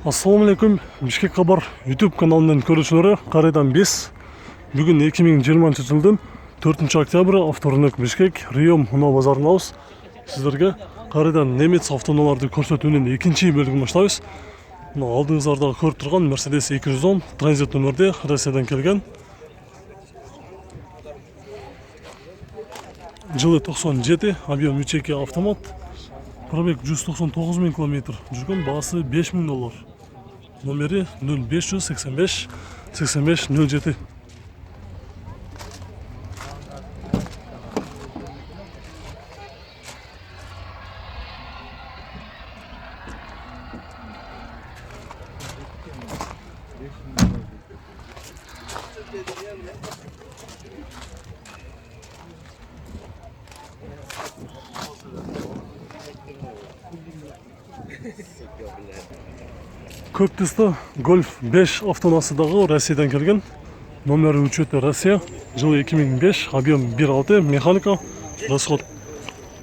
Assalamu alaikum. Бишкек Хабар YouTube каналынын көрүүчүлөрү, кайрадан биз бүгүн 2020 жылдын 4 октябрь авторунок Бишкек Риом Унаа базарындабыз. Сиздерге кайрадан немец автоунааларды көрсөтүүнүн экинчи бөлүгүн баштайбыз. Мына алдыңыздарда көрүп турган Mercedes 210 транзит номерде Россиядан келген. Жылы 97, объем 3.2 автомат. Пробег 199 000 км жүргөн, баасы $5000. Номери 0585 85 07. Көк түсті Golf 5 автоунасы дагы Россиядан келген. Номері учеты Россия. Жылы 2005, объем 1.6, механика, расход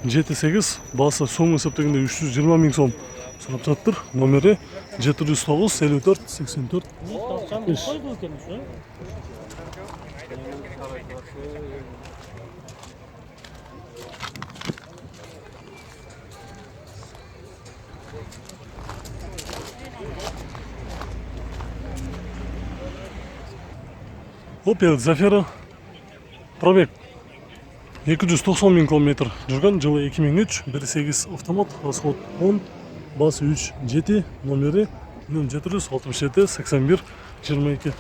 7.8, басы соң есептегенде 320 000 сом сурап жатыр. Номері 709 54 84 5. Opel Zafira. Пробег 290 000 км жүргөн, жылы 2003, 1.8 автомат, расход 10, басы 3.7, номери 0767 81 22.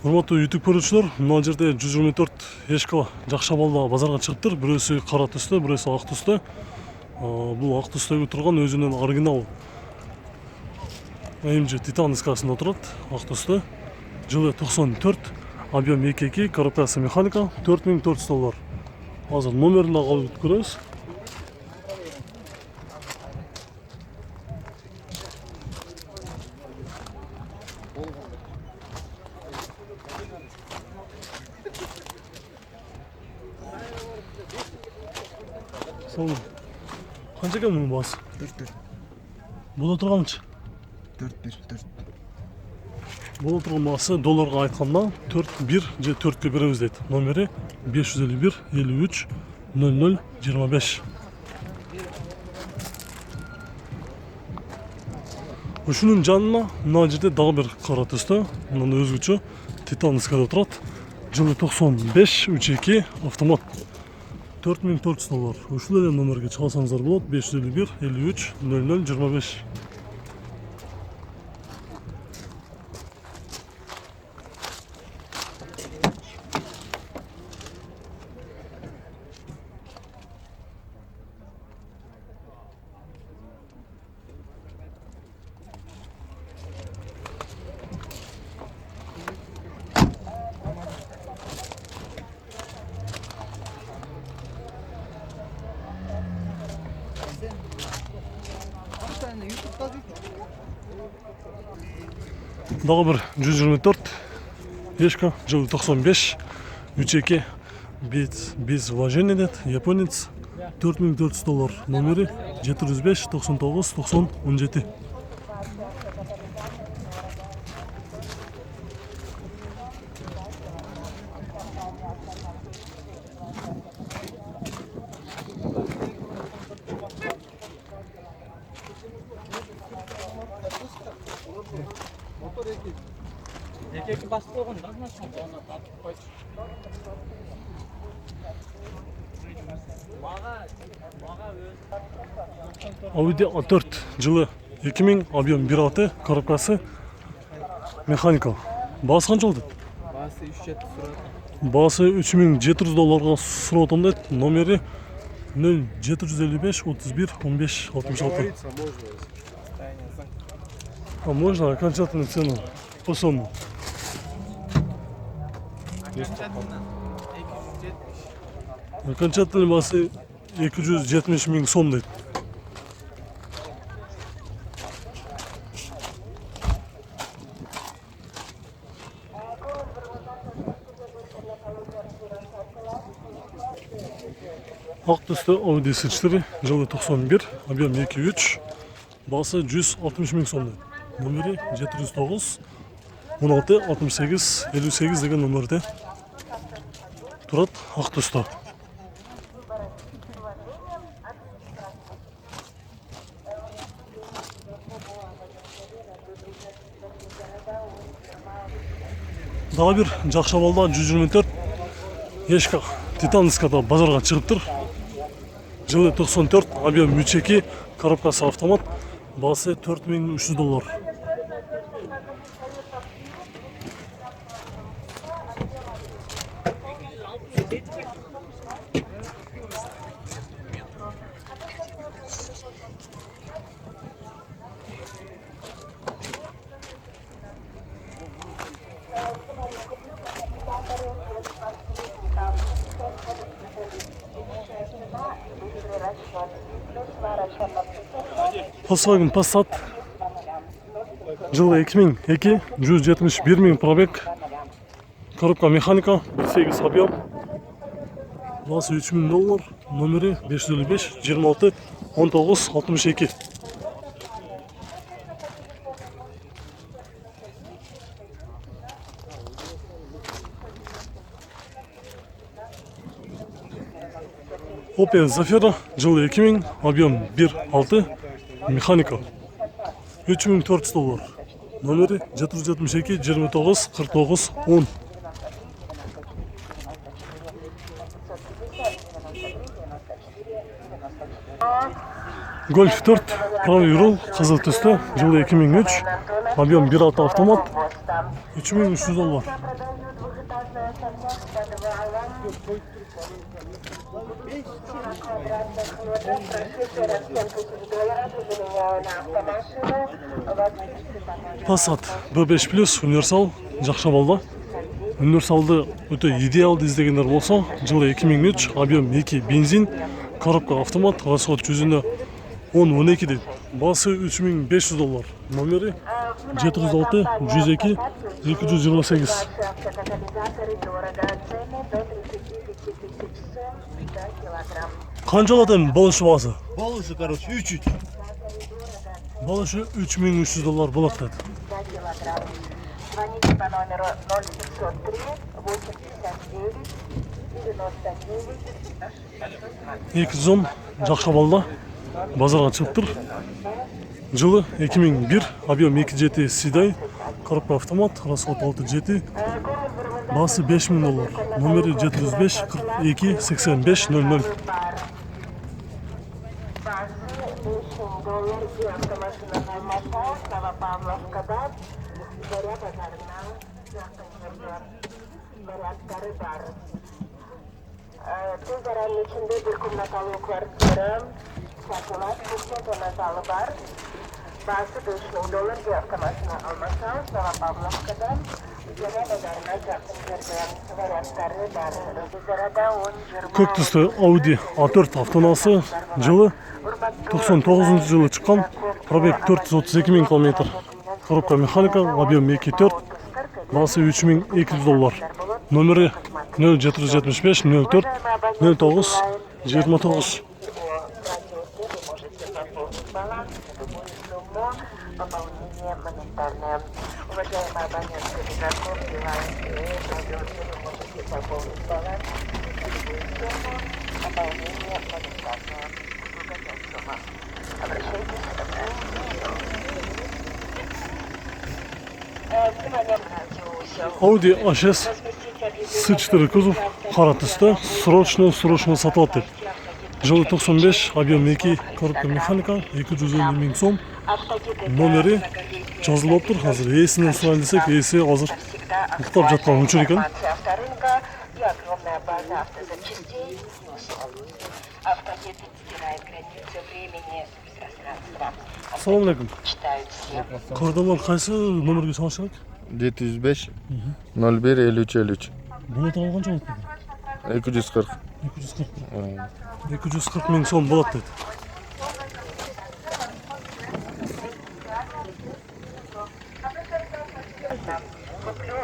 Урматтуу YouTube көрүүчүлөр, мына жерде 124 эшка жакшы абалда базарга чыгыптыр. Бирөөсү кара түстө, бирөөсү ак түстө. Бул ак түстөгү турган өзүнүн оригинал AMG Titan эскасында турат, ак түстө. Жылы 94, объем 2.2, коробкасы механика, $4400. Азыр номерин дагы алып көрөбүз. Қанша екен мұның басы? 4. Бұл отырғаныншы? 4. Бұл отырған басы долларға айтқанда 4-1 же 4-ке береміз дейді. Номері 551 53 00 25. Ушунун жанына мына жерде дагы бир кара түсті, мындан өзгөчө Titan эскада турат. Жылы 95 3.2 автомат. $4400. Ушул эле номерге чалсаңыздар болот. 551 53 00 25. Дагы бир 124 эшка, жылы 95 3.2 без вложения дейт, японец, $4400. Номери 705 99 90 17. Erkek'i bastı koyun, nasıl açıyorsun? Ona tartıp koy. Audi A4 жылы 2000, объем 1.6, коробкасы механика. Басы канча болду? Басы 3.7 сурат. Басы $3700 сурат дейт. Номери 0755 31 15 66. А можно окончательную цену по сумму? Окончательный басы 270 000 сом дейт. Ақ түсті Audi S4, жылы 91, объем 2.3, басы 160 мың сомды. Номері 709 16 68 58 деген номерде тұрады. Ақ түсті. Дағы бір Жақшабалда 124 ешкі Титанскада базарға шығып тұр. Жылы 94, объем 3.2, коробкасы автомат, басы $4300. Volkswagen Passat жылы 2002, 171 мың пробег, коробка механика, 1.8 объем, басы $3000, номері 555 26 19 62. Opel Zafira жылы 2000, объем 1.6, механика, $3400, номері 772 29 49 10. Golf 4 правый руль, қызыл түсті, жылы 2003, объем 1.6 автомат, $3300. Passat B5 Plus универсал Жақшабалда. Универсалды өте идеалды іздегендер болса, жылы 2003, объем 2 бензин, коробка автомат, расход жүзіне 10-12 дейді. Басы $3500, номері 706 102 228. Қанша алатын балышы басы? Балышы, короче, 3. Балышы $3300 болады деді. Звоните по номеру 0703 89 99 210 Жақшабалда базарға шығып тұр. Жылы 2001, объем 2.7 седай, коробка автомат, расход 6.7, басы $5000, номері 705 42 85 00. Бұл зараның ішінде бір комнаталы квартира, сатылат, комнаталы бар. Басы $5000 де автоматына алмасау, Новопавловкадан Зара базарына жақын жерден варианттары бар. Зарада 10-20. Көк түсті Audi A4 автонасы, жылы 99 жылы шыққан, пробег 432 мың километр. Коробка механика, объем 2.4, басы $3200. Номері 0775 04 09 29. Пополнение моментальное. Уважаемый абонент, Калинаков, Билайн, вы можете пополнить баланс на любую сумму. Пополнение моментальное. Указать сумму. Обращайтесь к Audi A6 S4 кузов, қара түсті, срочно сатылады. Жылы 95, объем 2, коробка механика, $250 мың сом. Номері жазылып тұр. Қазір есінен сұрайын десек, есі қазір ұйықтап жатқан учыр екен. Ассаламу алейкум. Қордалар қайсы номерге шалшылық? 705 01 53 Болады алған жауап деді. 240. 240 мың сом болады деді.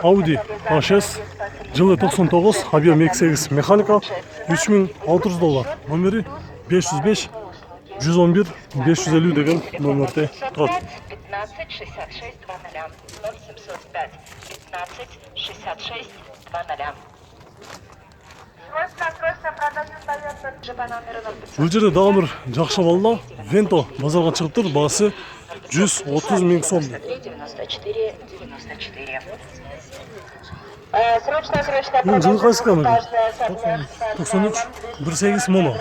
Audi A6 жылы 99 объем 2.8 механика $3600. Номері 505 111 550 деген номерде тұрады. 15 66 00 0705 15 66 00. Срочно продают Toyota Джипа номері 05. Бұл жерде дағы бір жақсы балла Венто базарға шығып тұр, бағасы 130 мың сом. 94 94. Срочно Бұл жылы қайсы камера? продают 93 1.8 моно.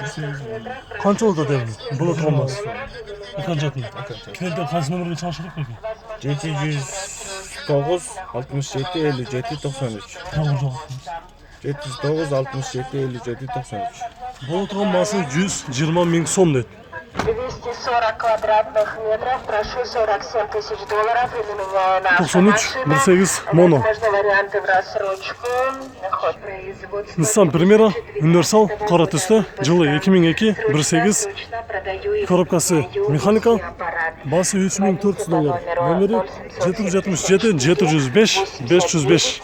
Қанша болды дәмі? Бұл отырмас. Еқан жатын. Келді қайсы номерге шашырық екен? 709 67 57 93. Тағы жоқ. 709 67 57 93. Бұл отырған басы 120 мың сом деді. 240 квадратных метров, прошу 47 тысяч долларов или меняю нашу 93 машину. 1.8 моно. Возможно, варианты в рассрочку. Ход производства. Nissan Primera универсал қара түсті, жылы 2002 1.8 Срочно продаю и коробкасы продаю механика, аппарат. басы $3400. Номері 777 705 505.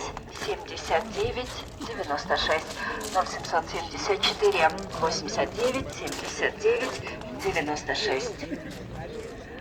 79 96 0774 89 79 99 96.